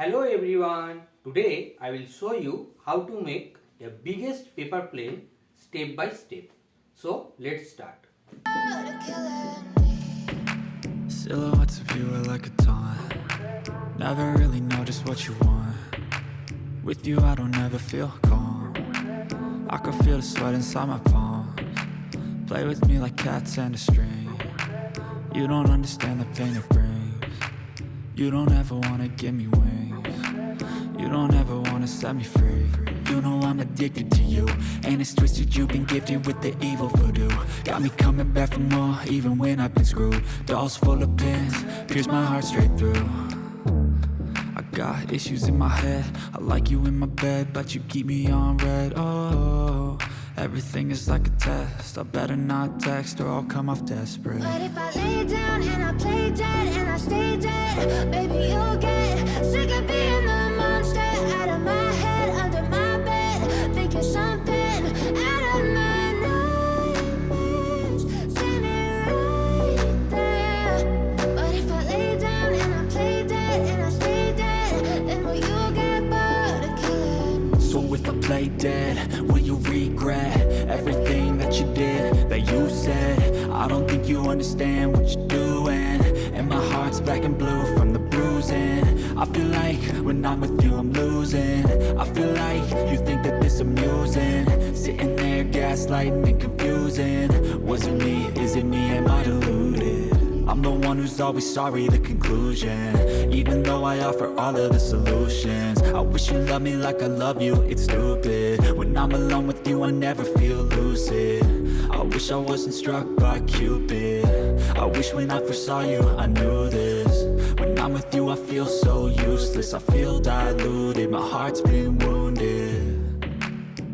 Hello everyone, today I will show you how to make a biggest paper plane step by step. So let's start. Silhouettes of you are like a taunt. Never really know just what you want. With you I don't ever feel calm. I can feel the sweat inside my palms. Play with me like cats and a string. You don't understand the pain it brings. You don't ever wanna give me wings. You don't ever wanna set me free. You know I'm addicted to you, and it's twisted. You've been gifted with the evil voodoo. Got me coming back for more, even when I've been screwed. Dolls full of pins, pierce my heart straight through. I got issues in my head. I like you in my bed, but you keep me on red. Oh, everything is like a test. I better not text or I'll come off desperate. But if I lay down and I play dead and I stay dead, baby, you'll get sick of being the monster out of my head, under my bed, thinking something out of my nightmares, standing right there. But if I lay down and I play dead and I stay dead, then will you get bored of killing me? So if I play dead, will you regret everything that you did, that you said? I don't think you understand what you're doing, and my heart's black and blue from the bruising. I feel like when I'm with you I'm losing. I feel like you think that this amusing, sitting there gaslighting and confusing. Was it me? Is it me? Am I deluded? I'm the one who's always sorry, the conclusion. Even though I offer all of the solutions, I wish you loved me like I love you, it's stupid. When I'm alone with you I never feel lucid. I wish I wasn't struck by Cupid. I wish when I first saw you I knew this. When I'm with you I feel so useless. I feel diluted, my heart's been wounded.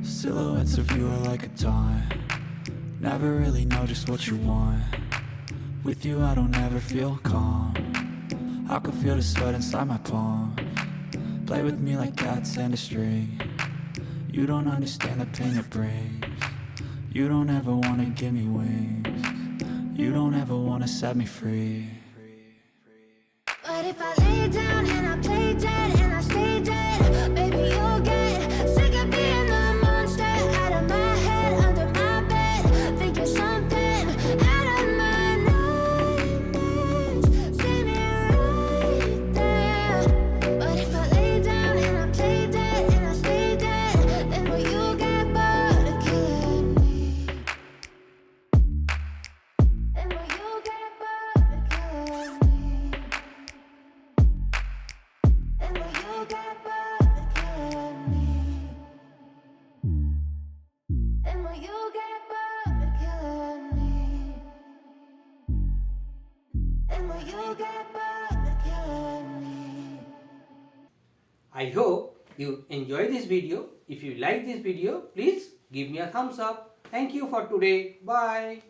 Silhouettes of you are like a taunt. Never really know just what you want. With you I don't ever feel calm. I can feel the sweat inside my palms. Play with me like cats and a string. You don't understand the pain it brings. You don't ever wanna give me wings. You don't ever wanna set me free. But if I lay down and I play dead and I stay dead, baby, you'll get sick of being the monster out of my head, under my bed, thinking something out of my nightmares, standing right there. But if I lay down and I play dead and I stay dead, then will you get bored of killing me? Then will you get bored of killing me? Then will you get bored of killing me? Then will you get bored of killing me? Then will you get bored of killing me? I hope you enjoy this video. If you like this video, please give me a thumbs up. Thank you for today. Bye.